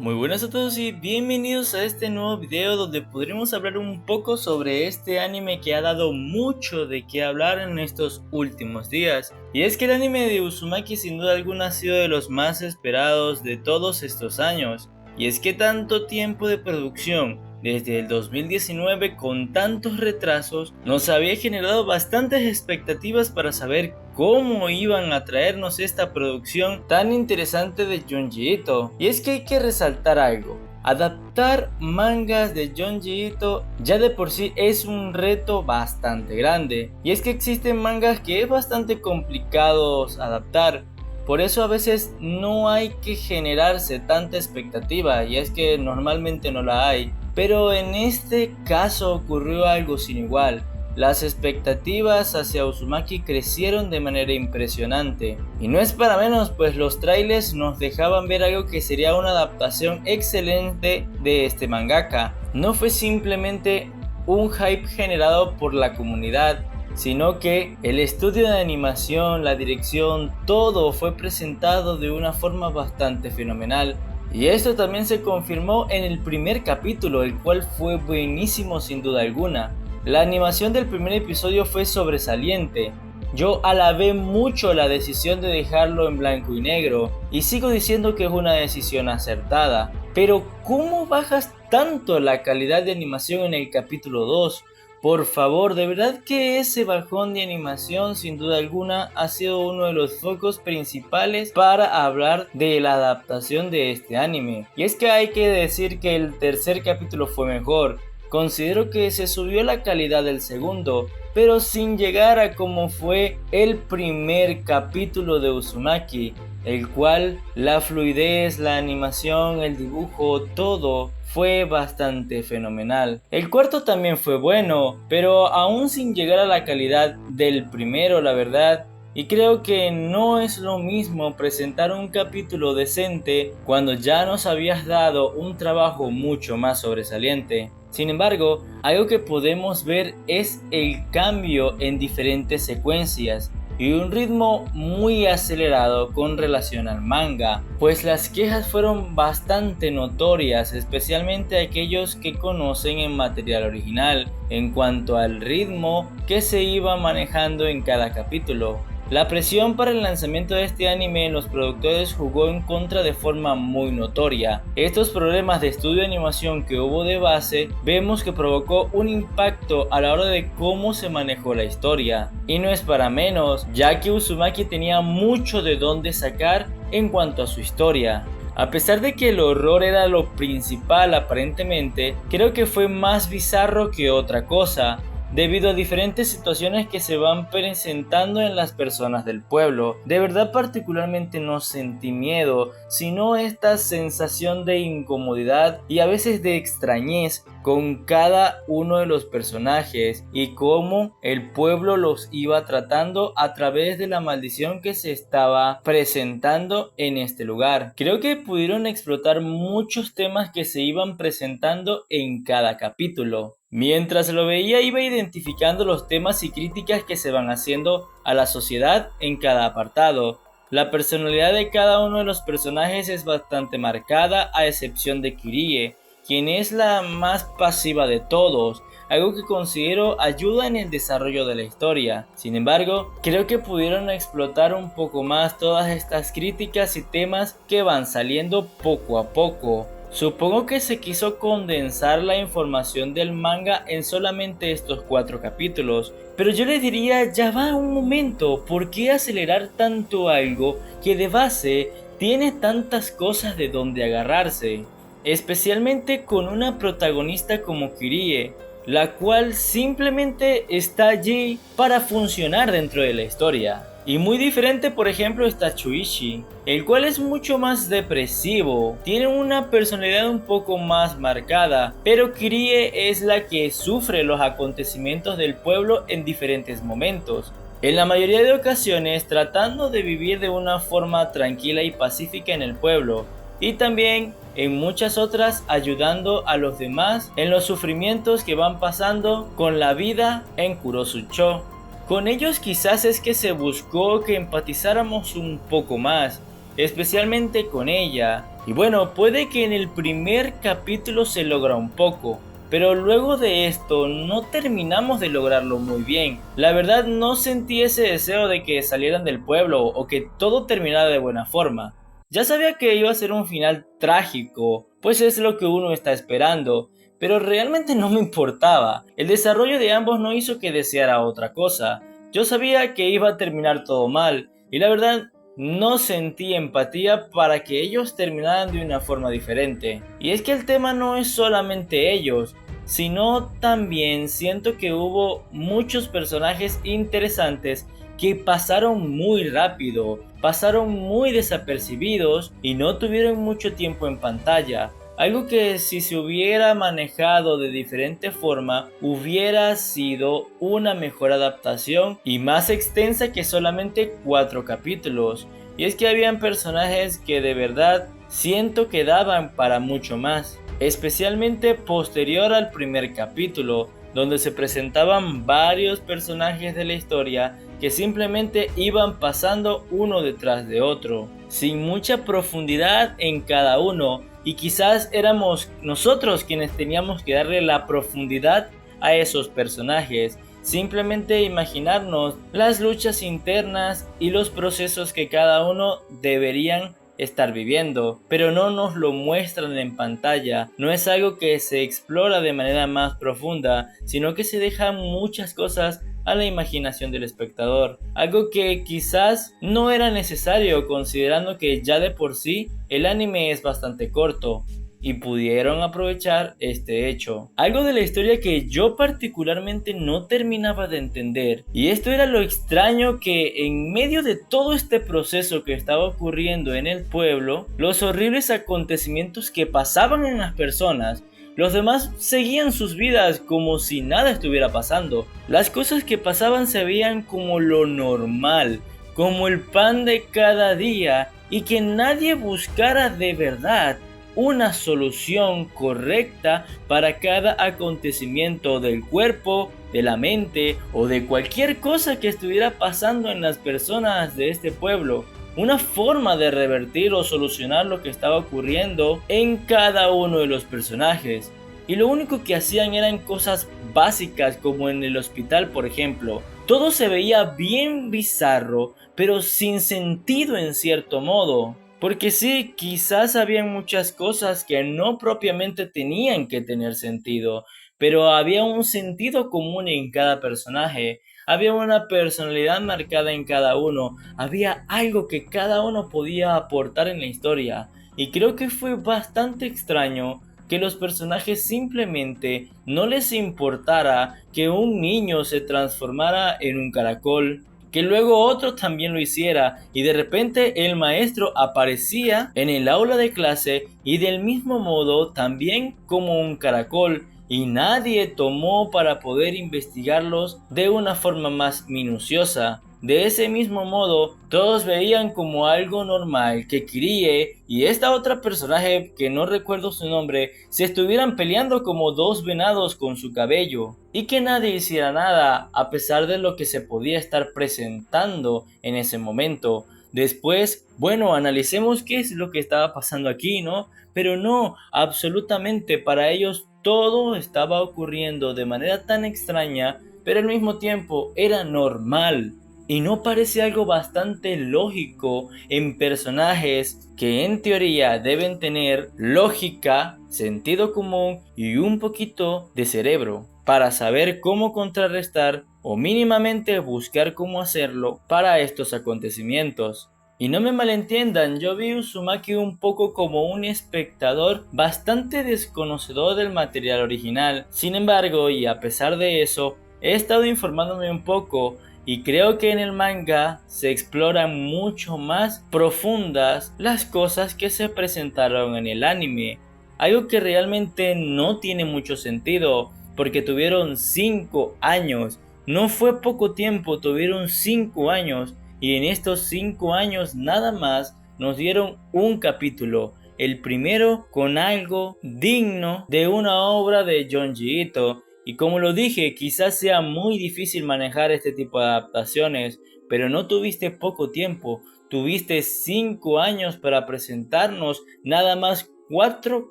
Muy buenas a todos y bienvenidos a este nuevo video donde podremos hablar un poco sobre este anime que ha dado mucho de qué hablar en estos últimos días. Y es que el anime de Uzumaki sin duda alguna ha sido de los más esperados de todos estos años. Y es que tanto tiempo de producción, desde el 2019 con tantos retrasos, nos había generado bastantes expectativas para saber cómo iban a traernos esta producción tan interesante de Junji Ito. Y es que hay que resaltar algo. Adaptar mangas de Junji Ito ya de por sí es un reto bastante grande. Y es que existen mangas que es bastante complicado adaptar. Por eso a veces no hay que generarse tanta expectativa, y es que normalmente no la hay. Pero en este caso ocurrió algo sin igual. Las expectativas hacia Uzumaki crecieron de manera impresionante. Y no es para menos, pues los trailers nos dejaban ver algo que sería una adaptación excelente de este mangaka. No fue simplemente un hype generado por la comunidad, sino que el estudio de animación, la dirección, todo fue presentado de una forma bastante fenomenal. Y esto también se confirmó en el primer capítulo, el cual fue buenísimo sin duda alguna. La animación del primer episodio fue sobresaliente. Yo alabé mucho la decisión de dejarlo en blanco y negro, y sigo diciendo que es una decisión acertada. Pero ¿cómo bajas tanto la calidad de animación en el capítulo 2? Por favor, de verdad que ese bajón de animación sin duda alguna ha sido uno de los focos principales para hablar de la adaptación de este anime. Y es que hay que decir que el tercer capítulo fue mejor. Considero que se subió la calidad del segundo, pero sin llegar a como fue el primer capítulo de Uzumaki, el cual la fluidez, la animación, el dibujo, todo fue bastante fenomenal. El cuarto también fue bueno, pero aún sin llegar a la calidad del primero, la verdad. Y creo que no es lo mismo presentar un capítulo decente cuando ya nos habías dado un trabajo mucho más sobresaliente. Sin embargo, algo que podemos ver es el cambio en diferentes secuencias y un ritmo muy acelerado con relación al manga, pues las quejas fueron bastante notorias, especialmente aquellos que conocen el material original, en cuanto al ritmo que se iba manejando en cada capítulo. La presión para el lanzamiento de este anime en los productores jugó en contra de forma muy notoria. Estos problemas de estudio de animación que hubo de base, vemos que provocó un impacto a la hora de cómo se manejó la historia. Y no es para menos, ya que Uzumaki tenía mucho de dónde sacar en cuanto a su historia. A pesar de que el horror era lo principal aparentemente, creo que fue más bizarro que otra cosa, debido a diferentes situaciones que se van presentando en las personas del pueblo. De verdad particularmente no sentí miedo, sino esta sensación de incomodidad y a veces de extrañez con cada uno de los personajes y cómo el pueblo los iba tratando a través de la maldición que se estaba presentando en este lugar. Creo que pudieron explotar muchos temas que se iban presentando en cada capítulo. Mientras lo veía iba identificando los temas y críticas que se van haciendo a la sociedad en cada apartado. La personalidad de cada uno de los personajes es bastante marcada, a excepción de Kirie, quien es la más pasiva de todos, algo que considero ayuda en el desarrollo de la historia. Sin embargo, creo que pudieron explotar un poco más todas estas críticas y temas que van saliendo poco a poco. Supongo que se quiso condensar la información del manga en solamente estos 4 capítulos, pero yo les diría, ya va un momento, ¿por qué acelerar tanto algo que de base tiene tantas cosas de donde agarrarse? Especialmente con una protagonista como Kirie, la cual simplemente está allí para funcionar dentro de la historia. Y muy diferente, por ejemplo, está Shuichi, el cual es mucho más depresivo, tiene una personalidad un poco más marcada, pero Kirie es la que sufre los acontecimientos del pueblo en diferentes momentos. En la mayoría de ocasiones tratando de vivir de una forma tranquila y pacífica en el pueblo, y también en muchas otras ayudando a los demás en los sufrimientos que van pasando con la vida en Kurosucho. Con ellos quizás es que se buscó que empatizáramos un poco más, especialmente con ella. Y bueno, puede que en el primer capítulo se logra un poco, pero luego de esto no terminamos de lograrlo muy bien. La verdad no sentí ese deseo de que salieran del pueblo o que todo terminara de buena forma. Ya sabía que iba a ser un final trágico, pues es lo que uno está esperando, pero realmente no me importaba. El desarrollo de ambos no hizo que deseara otra cosa. Yo sabía que iba a terminar todo mal, y la verdad no sentí empatía para que ellos terminaran de una forma diferente. Y es que el tema no es solamente ellos, sino también siento que hubo muchos personajes interesantes que pasaron muy rápido, pasaron muy desapercibidos y no tuvieron mucho tiempo en pantalla. Algo que si se hubiera manejado de diferente forma hubiera sido una mejor adaptación y más extensa que solamente 4 capítulos. Y es que habían personajes que de verdad siento que daban para mucho más, especialmente posterior al primer capítulo, donde se presentaban varios personajes de la historia que simplemente iban pasando uno detrás de otro, sin mucha profundidad en cada uno, y quizás éramos nosotros quienes teníamos que darle la profundidad a esos personajes. Simplemente imaginarnos las luchas internas y los procesos que cada uno deberían estar viviendo, pero no nos lo muestran en pantalla. No es algo que se explora de manera más profunda, sino que se dejan muchas cosas a la imaginación del espectador, algo que quizás no era necesario considerando que ya de por sí el anime es bastante corto y pudieron aprovechar este hecho. Algo de la historia que yo particularmente no terminaba de entender, y esto era lo extraño, que en medio de todo este proceso que estaba ocurriendo en el pueblo, los horribles acontecimientos que pasaban en las personas, los demás seguían sus vidas como si nada estuviera pasando. Las cosas que pasaban se veían como lo normal, como el pan de cada día, y que nadie buscara de verdad una solución correcta para cada acontecimiento del cuerpo, de la mente o de cualquier cosa que estuviera pasando en las personas de este pueblo. Una forma de revertir o solucionar lo que estaba ocurriendo en cada uno de los personajes. Y lo único que hacían eran cosas básicas, como en el hospital, por ejemplo. Todo se veía bien bizarro, pero sin sentido en cierto modo. Porque sí, quizás habían muchas cosas que no propiamente tenían que tener sentido, pero había un sentido común en cada personaje, había una personalidad marcada en cada uno, había algo que cada uno podía aportar en la historia, y creo que fue bastante extraño que los personajes simplemente no les importara que un niño se transformara en un caracol, que luego otro también lo hiciera, y de repente el maestro aparecía en el aula de clase y del mismo modo también como un caracol, y nadie tomó para poder investigarlos de una forma más minuciosa. De ese mismo modo, todos veían como algo normal que Kirie y esta otra personaje que no recuerdo su nombre se estuvieran peleando como dos venados con su cabello, y que nadie hiciera nada a pesar de lo que se podía estar presentando en ese momento. Después, bueno, analicemos qué es lo que estaba pasando aquí, ¿no? Pero no, absolutamente para ellos todo estaba ocurriendo de manera tan extraña, pero al mismo tiempo era normal. Y no parece algo bastante lógico en personajes que en teoría deben tener lógica, sentido común y un poquito de cerebro para saber cómo contrarrestar o mínimamente buscar cómo hacerlo para estos acontecimientos. Y no me malentiendan, yo vi Uzumaki un poco como un espectador bastante desconocedor del material original. Sin embargo, y a pesar de eso, he estado informándome un poco y creo que en el manga se exploran mucho más profundas las cosas que se presentaron en el anime. Algo que realmente no tiene mucho sentido, porque tuvieron 5 años. No fue poco tiempo, tuvieron 5 años. Y en estos 5 años nada más nos dieron un capítulo. El primero con algo digno de una obra de Junji Ito. Y como lo dije, quizás sea muy difícil manejar este tipo de adaptaciones, pero no tuviste poco tiempo, tuviste 5 años para presentarnos nada más 4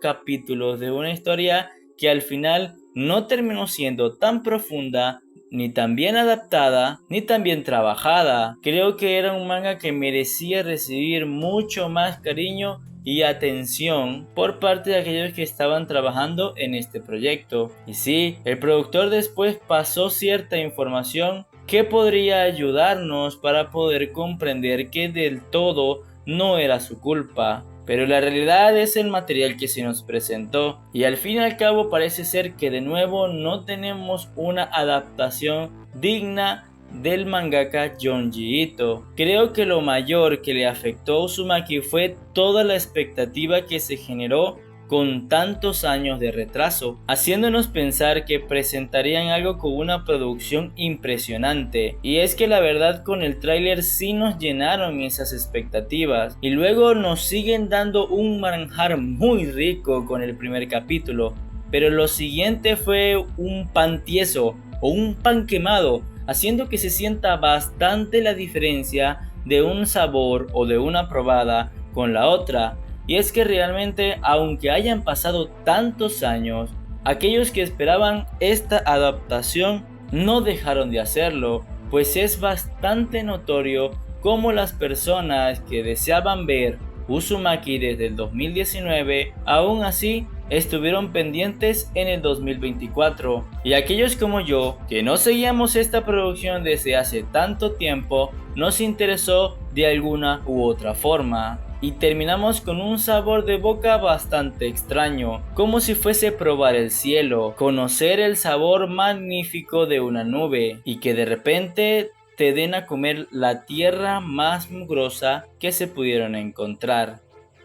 capítulos de una historia que al final no terminó siendo tan profunda, ni tan bien adaptada, ni tan bien trabajada. Creo que era un manga que merecía recibir mucho más cariño y atención por parte de aquellos que estaban trabajando en este proyecto. Y sí, el productor después pasó cierta información que podría ayudarnos para poder comprender que del todo no era su culpa. Pero la realidad es el material que se nos presentó, y al fin y al cabo parece ser que de nuevo no tenemos una adaptación digna del mangaka Junji Ito. Creo que lo mayor que le afectó a Uzumaki fue toda la expectativa que se generó con tantos años de retraso, haciéndonos pensar que presentarían algo con una producción impresionante. Y es que la verdad, con el tráiler sí nos llenaron esas expectativas, y luego nos siguen dando un manjar muy rico con el primer capítulo, pero lo siguiente fue un pan tieso o un pan quemado, haciendo que se sienta bastante la diferencia de un sabor o de una probada con la otra. Y es que realmente, aunque hayan pasado tantos años, aquellos que esperaban esta adaptación no dejaron de hacerlo, pues es bastante notorio cómo las personas que deseaban ver Uzumaki desde el 2019, aún así estuvieron pendientes en el 2024, y aquellos como yo, que no seguíamos esta producción desde hace tanto tiempo, nos interesó de alguna u otra forma. Y terminamos con un sabor de boca bastante extraño, como si fuese probar el cielo, conocer el sabor magnífico de una nube, y que de repente te den a comer la tierra más mugrosa que se pudieron encontrar.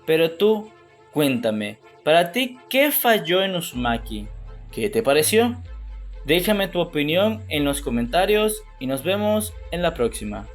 Pero tú, cuéntame, para ti, ¿qué falló en Uzumaki? ¿Qué te pareció? Déjame tu opinión en los comentarios y nos vemos en la próxima.